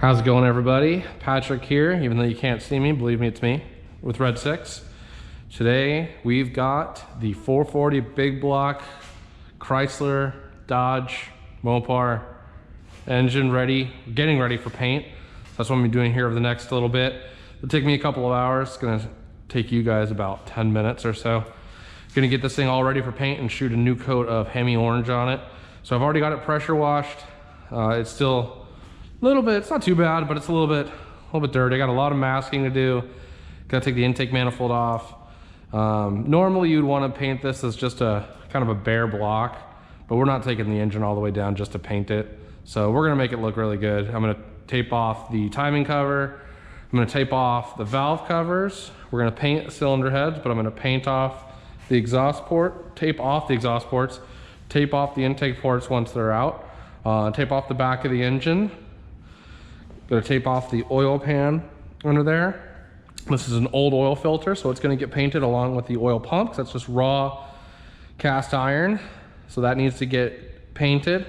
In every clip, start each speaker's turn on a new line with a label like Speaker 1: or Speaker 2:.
Speaker 1: How's it going, everybody? Patrick here, even though you can't see me, believe me, it's me, with Red 6. Today, we've got the 440 big block Chrysler Dodge Mopar engine ready, getting ready for paint. That's what I'm gonna be doing here over the next little bit. It'll take me a couple of hours. It's gonna take you guys about 10 minutes or so. Gonna get this thing all ready for paint and shoot a new coat of Hemi orange on it. So I've already got it pressure washed. It's still a little bit, it's not too bad, but it's a little bit dirty. I got a lot of masking to do. Gotta take the intake manifold off. Normally you'd wanna paint this as just a kind of a bare block, but we're not taking the engine all the way down just to paint it. So we're gonna make it look really good. I'm gonna tape off the timing cover. I'm gonna tape off the valve covers. We're gonna paint the cylinder heads, but I'm gonna paint off the exhaust port, tape off the exhaust ports, tape off the intake ports once they're out, tape off the back of the engine. Gonna tape off the oil pan under there. This is an old oil filter, so it's gonna get painted along with the oil pump, 'cause that's just raw cast iron. So that needs to get painted.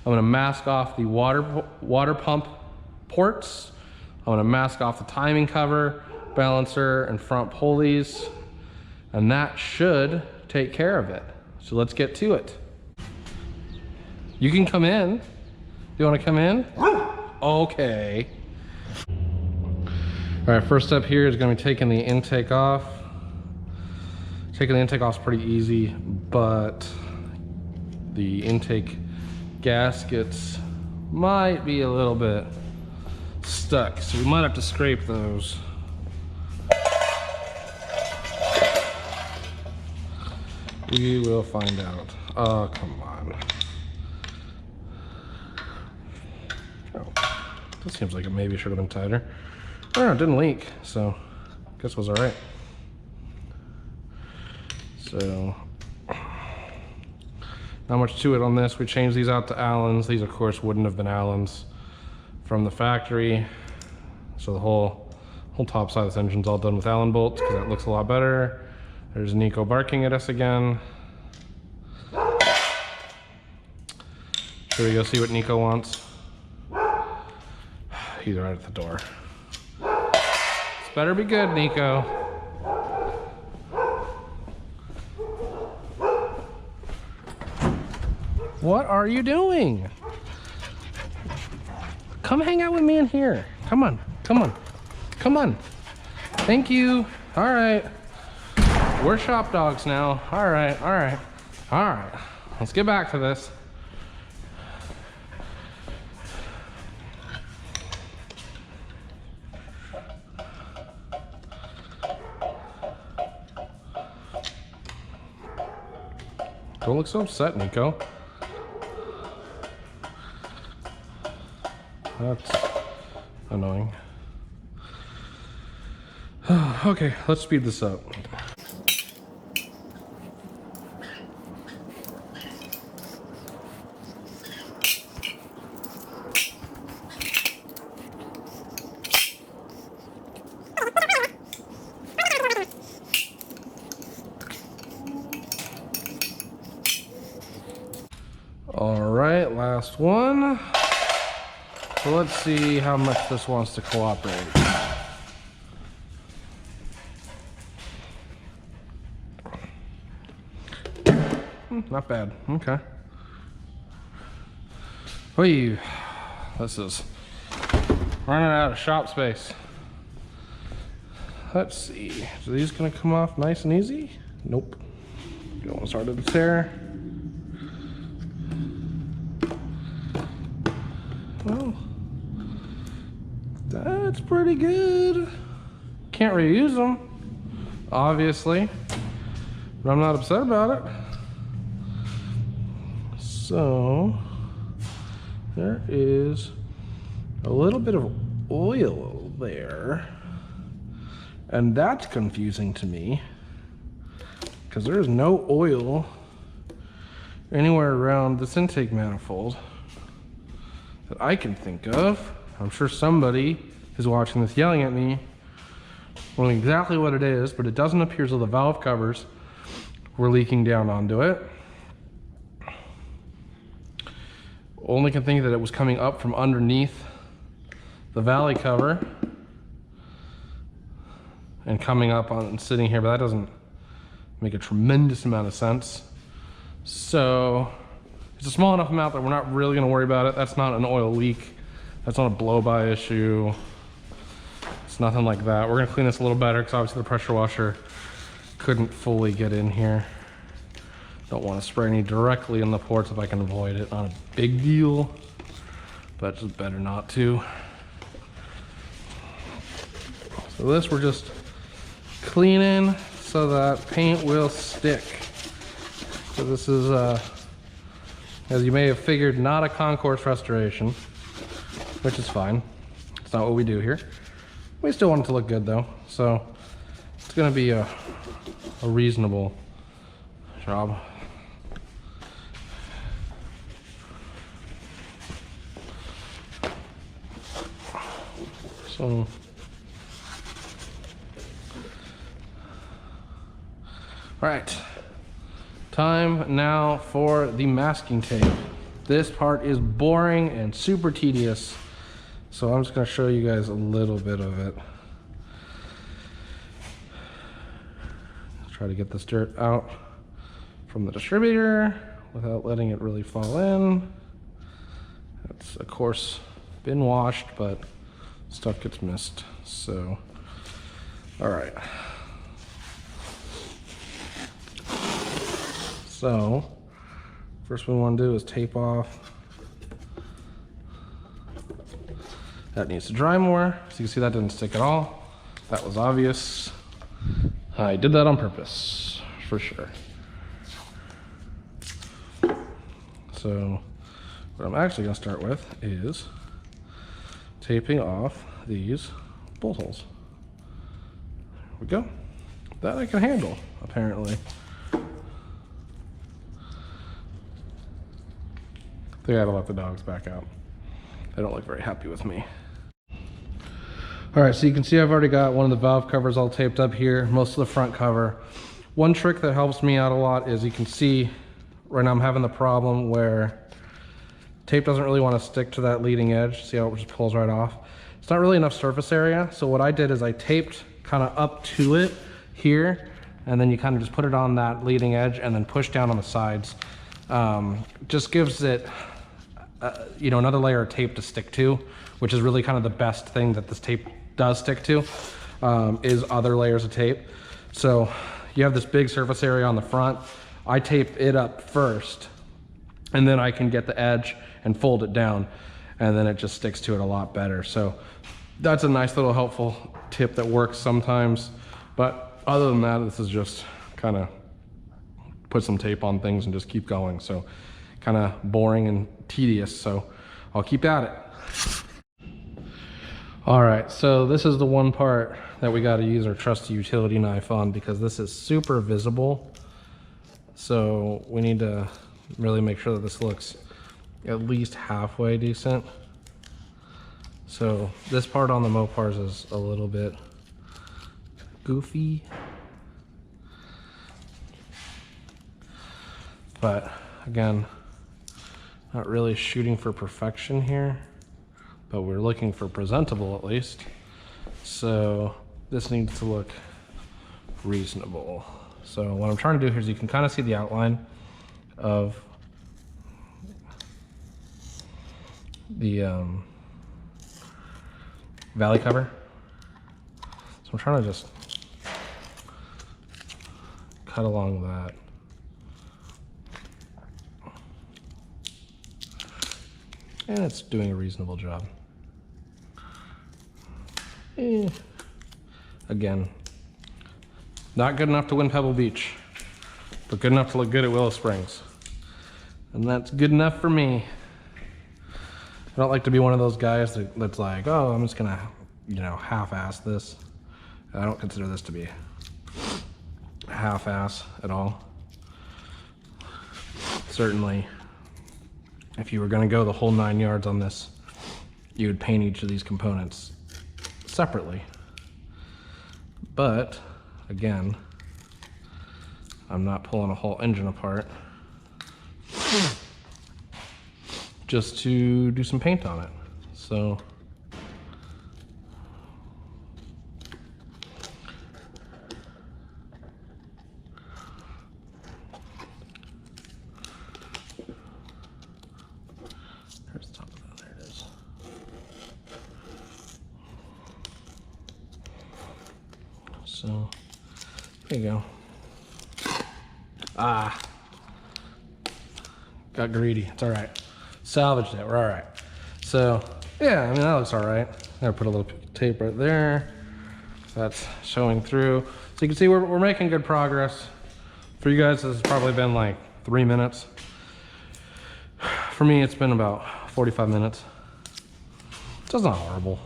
Speaker 1: I'm gonna mask off the water pump ports. I'm gonna mask off the timing cover, balancer, and front pulleys. And that should take care of it. So let's get to it. You can come in. You wanna come in? Okay. All right, first step here is gonna be taking the intake off. Taking the intake off is pretty easy, but the intake gaskets might be a little bit stuck, so we might have to scrape those. We will find out. Oh, come on. This seems like it maybe should have been tighter. Oh, it didn't leak, so I guess it was all right. So, not much to it on this. We changed these out to Allens. These, of course, wouldn't have been Allens from the factory. So the whole top side of this engine's all done with Allen bolts because that looks a lot better. There's Nico barking at us again. Should we go see what Nico wants? He's right at the door. This better be good, Nico. What are you doing? Come hang out with me in here. Come on, come on, come on. Thank you. All right. We're shop dogs now. All right, all right, all right. Let's get back to this. Don't look so upset, Nico. That's annoying. Okay, let's speed this up. All right, last one. So let's see how much this wants to cooperate. Not bad, okay. Whee, this is running out of shop space. Let's see, are these gonna come off nice and easy? Nope. Don't want to start at the tear. Well, that's pretty good. Can't reuse them, obviously, but I'm not upset about it. So, there is a little bit of oil there, and that's confusing to me because there's no oil anywhere around this intake manifold that I can think of. I'm sure somebody who's watching this yelling at me will know exactly what it is, but it doesn't appear as though the valve covers were leaking down onto it. Only can think that it was coming up from underneath the valley cover and coming up on and sitting here, but that doesn't make a tremendous amount of sense. So it's a small enough amount that we're not really gonna worry about it. That's not an oil leak. That's not a blow-by issue. It's nothing like that. We're gonna clean this a little better because obviously the pressure washer couldn't fully get in here. Don't want to spray any directly in the ports if I can avoid it. Not a big deal, but just better not to. So this we're just cleaning so that paint will stick. So this is, as you may have figured, not a concourse restoration, which is fine. It's not what we do here. We still want it to look good though, so it's gonna be a reasonable job. So, all right, time now for the masking tape. This part is boring and super tedious, so I'm just gonna show you guys a little bit of it. Let's try to get this dirt out from the distributor without letting it really fall in. It's of course been washed, but stuff gets missed. So, all right. So, first we want to do is tape off. That needs to dry more. So you can see that didn't stick at all. That was obvious. I did that on purpose, for sure. So, what I'm actually going to start with is taping off these bolt holes. There we go. That I can handle, apparently. I think I gotta let the dogs back out. They don't look very happy with me. All right, so you can see I've already got one of the valve covers all taped up here, most of the front cover. One trick that helps me out a lot is you can see right now I'm having the problem where tape doesn't really want to stick to that leading edge. See how it just pulls right off? It's not really enough surface area. So what I did is I taped kind of up to it here, and then you kind of just put it on that leading edge and then push down on the sides. Just gives it, you know, another layer of tape to stick to, which is really kind of the best thing that this tape does stick to, is other layers of tape. So you have this big surface area on the front. I tape it up first, and then I can get the edge and fold it down, and then it just sticks to it a lot better. So that's a nice little helpful tip that works sometimes. But other than that, this is just kind of put some tape on things and just keep going. So kind of boring and tedious, so I'll keep at it. All right, so this is the one part that we got to use our trusty utility knife on, because this is super visible. So we need to really make sure that this looks at least halfway decent. So this part on the Mopars is a little bit goofy, but again, not really shooting for perfection here, but we're looking for presentable at least. So this needs to look reasonable. So what I'm trying to do here is you can kind of see the outline of the valley cover. So I'm trying to just cut along that. And it's doing a reasonable job. Again, not good enough to win Pebble Beach, but good enough to look good at Willow Springs. And that's good enough for me. I don't like to be one of those guys that's like, oh, I'm just gonna, you know, half-ass this. I don't consider this to be half-ass at all. Certainly, if you were gonna go the whole 9 yards on this, you would paint each of these components separately. But again, I'm not pulling a whole engine apart just to do some paint on it. So So there you go. Ah, got greedy. It's all right. Salvaged it. We're all right. So yeah, I mean, that looks all right. I put a little tape right there. That's showing through. So you can see we're making good progress. For you guys, this has probably been like 3 minutes. For me, it's been about 45 minutes. That's not horrible.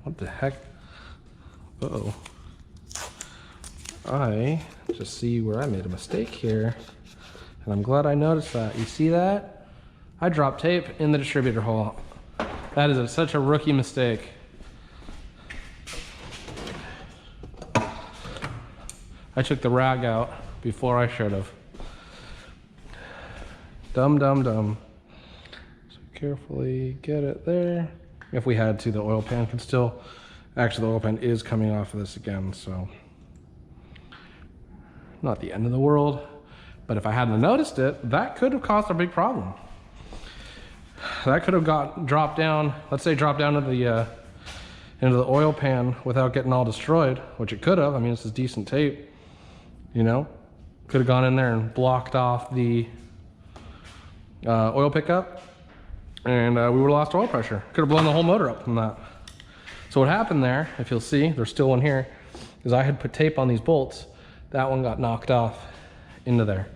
Speaker 1: What the heck? Uh-oh. I just see where I made a mistake here. And I'm glad I noticed that. You see that? I dropped tape in the distributor hole. That is such a rookie mistake. I took the rag out before I should have. Dumb, dumb, dumb. So carefully get it there. If we had to, the oil pan could still, actually the oil pan is coming off of this again, so. Not the end of the world, but if I hadn't noticed it, that could have caused a big problem. That could have dropped down, let's say dropped down into the oil pan without getting all destroyed, which it could have. I mean, this is decent tape, you know? Could have gone in there and blocked off the oil pickup, and we would have lost oil pressure. Could have blown the whole motor up from that. So what happened there, if you'll see, there's still one here, is I had put tape on these bolts. That one got knocked off into there.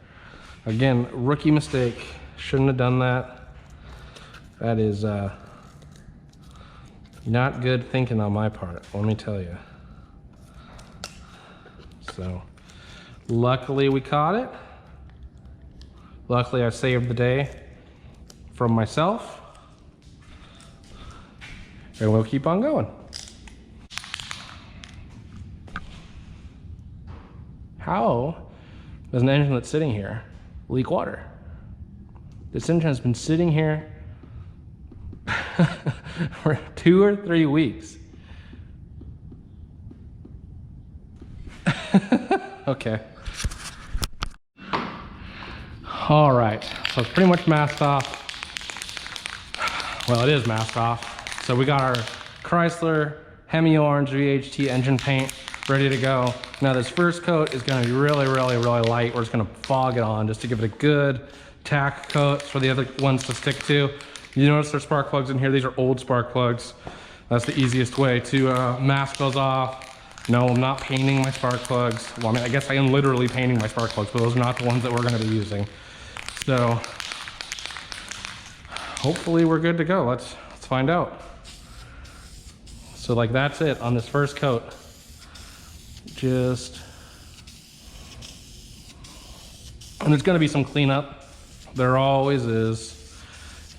Speaker 1: Again, rookie mistake. Shouldn't have done that. That is not good thinking on my part, let me tell you. So, luckily we caught it. Luckily I saved the day from myself. And we'll keep on going. How does an engine that's sitting here leak water? This engine has been sitting here for 2 or 3 weeks. Okay. All right, so it's pretty much masked off. Well, it is masked off. So we got our Chrysler Hemi Orange VHT engine paint ready to go. Now this first coat is gonna be really, really, really light. We're just gonna fog it on just to give it a good tack coat for the other ones to stick to. You notice there's spark plugs in here. These are old spark plugs. That's the easiest way to mask those off. No, I'm not painting my spark plugs. Well, I mean, I guess I am literally painting my spark plugs, but those are not the ones that we're gonna be using. So hopefully we're good to go. Let's find out. So like that's it on this first coat. And there's gonna be some cleanup. There always is.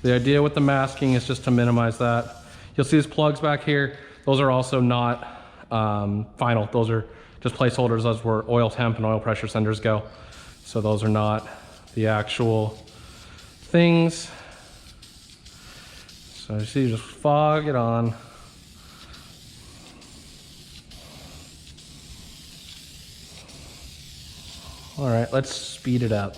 Speaker 1: The idea with the masking is just to minimize that. You'll see these plugs back here. Those are also not final. Those are just placeholders. Those where oil temp and oil pressure senders go. So those are not the actual things. So you see, just fog it on. All right, let's speed it up.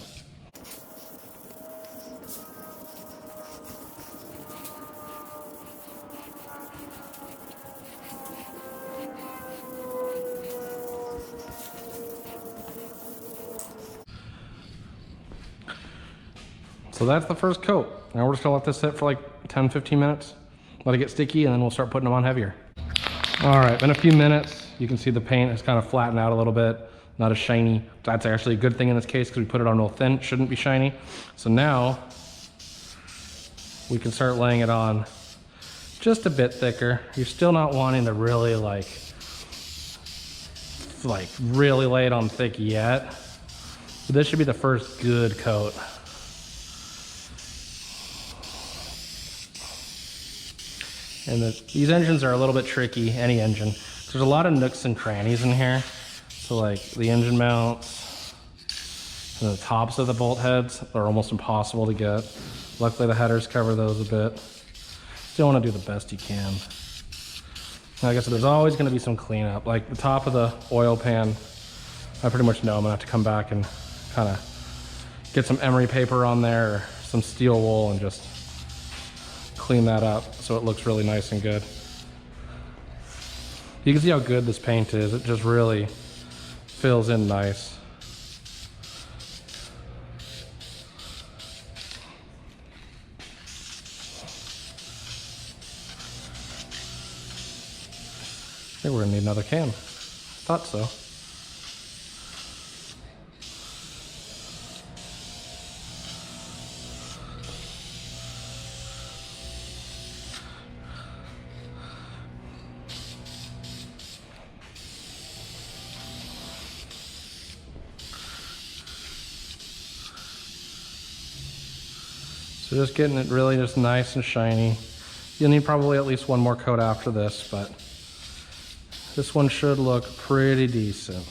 Speaker 1: So that's the first coat. Now we're just gonna let this sit for like 10-15 minutes. Let it get sticky and then we'll start putting them on heavier. All right, in a few minutes, you can see the paint has kind of flattened out a little bit. Not as shiny. That's actually a good thing in this case because we put it on real thin. It shouldn't be shiny. So now we can start laying it on just a bit thicker. You're still not wanting to really like really lay it on thick yet. But this should be the first good coat. And these engines are a little bit tricky, any engine. There's a lot of nooks and crannies in here. So like the engine mounts and the tops of the bolt heads are almost impossible to get. Luckily the headers cover those a bit. Still want to do the best you can. Like I said, there's always going to be some cleanup. Like the top of the oil pan, I pretty much know I'm going to have to come back and kind of get some emery paper on there or some steel wool and just clean that up so it looks really nice and good. You can see how good this paint is. It just really fills in nice. I think we're gonna need another can. Thought so. So just getting it really just nice and shiny. You'll need probably at least one more coat after this, but this one should look pretty decent.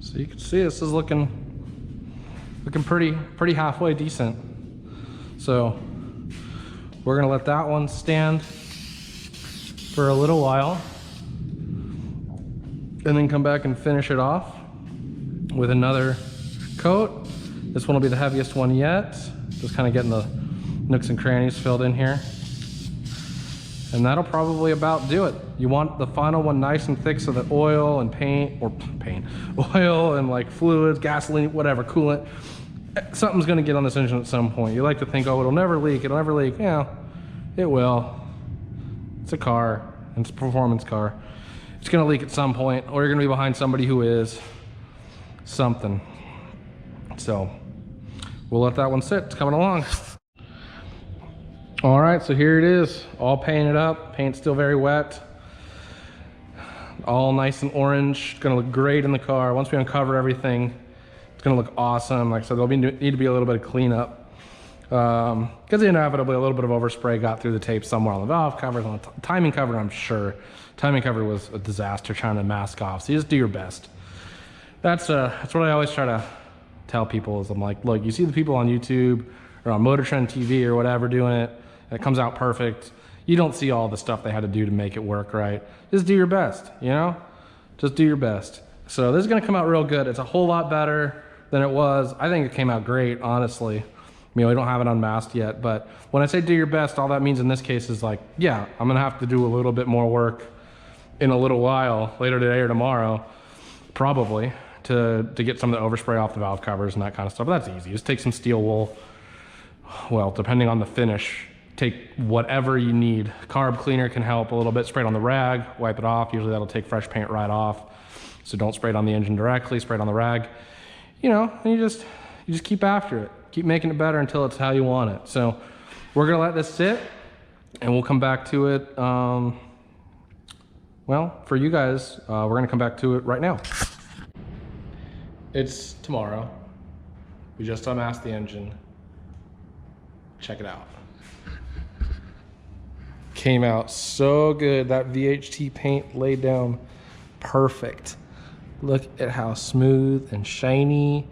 Speaker 1: So you can see this is looking pretty halfway decent. So we're gonna let that one stand for a little while and then come back and finish it off with another coat. This one will be the heaviest one yet. Just kind of getting the nooks and crannies filled in here. And that'll probably about do it. You want the final one nice and thick so that oil and oil and like fluids, gasoline, whatever, coolant, something's gonna get on this engine at some point. You like to think, oh, it'll never leak. Yeah, it will. It's a car, and it's a performance car. It's gonna leak at some point, or you're gonna be behind somebody who is something. So we'll let that one sit. It's coming along. All right, so here it is, all painted up. Paint's still very wet. All nice and orange. It's gonna look great in the car. Once we uncover everything, it's gonna look awesome. Like I said, there'll need to be a little bit of cleanup. Because inevitably a little bit of overspray got through the tape somewhere on the valve covers, on the timing cover, I'm sure. Timing cover was a disaster trying to mask off, so you just do your best. That's what I always try to tell people is I'm like, look, you see the people on YouTube or on Motor Trend TV or whatever doing it, and it comes out perfect. You don't see all the stuff they had to do to make it work right. Just do your best, you know? Just do your best. So this is gonna come out real good. It's a whole lot better than it was. I think it came out great, honestly. I mean, we don't have it unmasked yet, but when I say do your best, all that means in this case is like, yeah, I'm gonna have to do a little bit more work in a little while, later today or tomorrow, probably, to get some of the overspray off the valve covers and that kind of stuff. But that's easy. Just take some steel wool. Well, depending on the finish, take whatever you need. Carb cleaner can help a little bit. Spray it on the rag, wipe it off. Usually that'll take fresh paint right off. So don't spray it on the engine directly, spray it on the rag. You know, and you just keep after it. Keep making it better until it's how you want it. So we're gonna let this sit and we'll come back to it. Well, for you guys, we're gonna come back to it right now. It's tomorrow. We just unmasked the engine. Check it out. Came out so good. That VHT paint laid down perfect. Look at how smooth and shiny.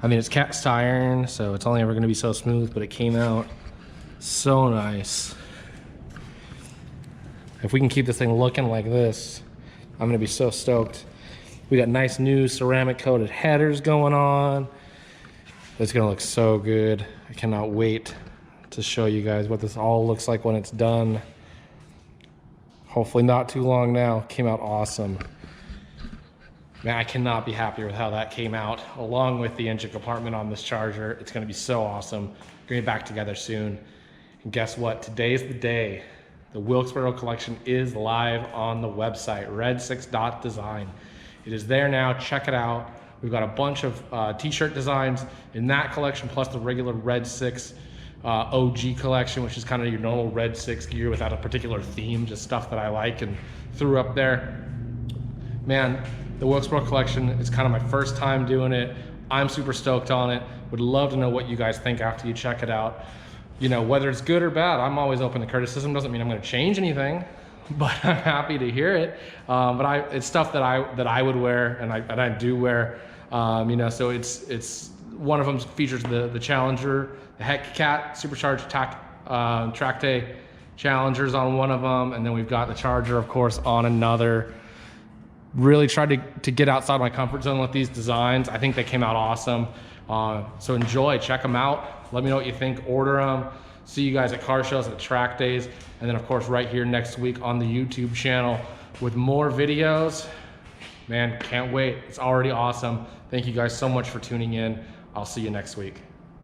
Speaker 1: I mean, it's cast iron, so it's only ever gonna be so smooth, but it came out so nice. If we can keep this thing looking like this, I'm gonna be so stoked. We got nice new ceramic coated headers going on. It's gonna look so good. I cannot wait to show you guys what this all looks like when it's done. Hopefully not too long now. Came out awesome. Man, I cannot be happier with how that came out, along with the engine compartment on this Charger. It's gonna be so awesome. We're gonna be back together soon. And guess what? Today's the day. The Wilkesboro collection is live on the website, red6.design. It is there now, check it out. We've got a bunch of t-shirt designs in that collection, plus the regular Red 6 OG collection, which is kind of your normal Red 6 gear without a particular theme, just stuff that I like and threw up there. Man, the Wilkesboro collection is kind of my first time doing it. I'm super stoked on it. Would love to know what you guys think after you check it out. you know, whether it's good or bad, I'm always open to criticism. Doesn't mean I'm going to change anything, but I'm happy to hear it. But it's stuff that I would wear, and I do wear. You know, so it's one of them features the Challenger, the Cat supercharged track day Challengers on one of them, and then we've got the Charger, of course, on another. Really tried to get outside my comfort zone with these designs. I think they came out awesome. So enjoy, check them out. Let me know what you think, order them. See you guys at car shows, at track days, and then of course right here next week on the YouTube channel with more videos. Man, can't wait. It's already awesome. Thank you guys so much for tuning in. I'll see you next week.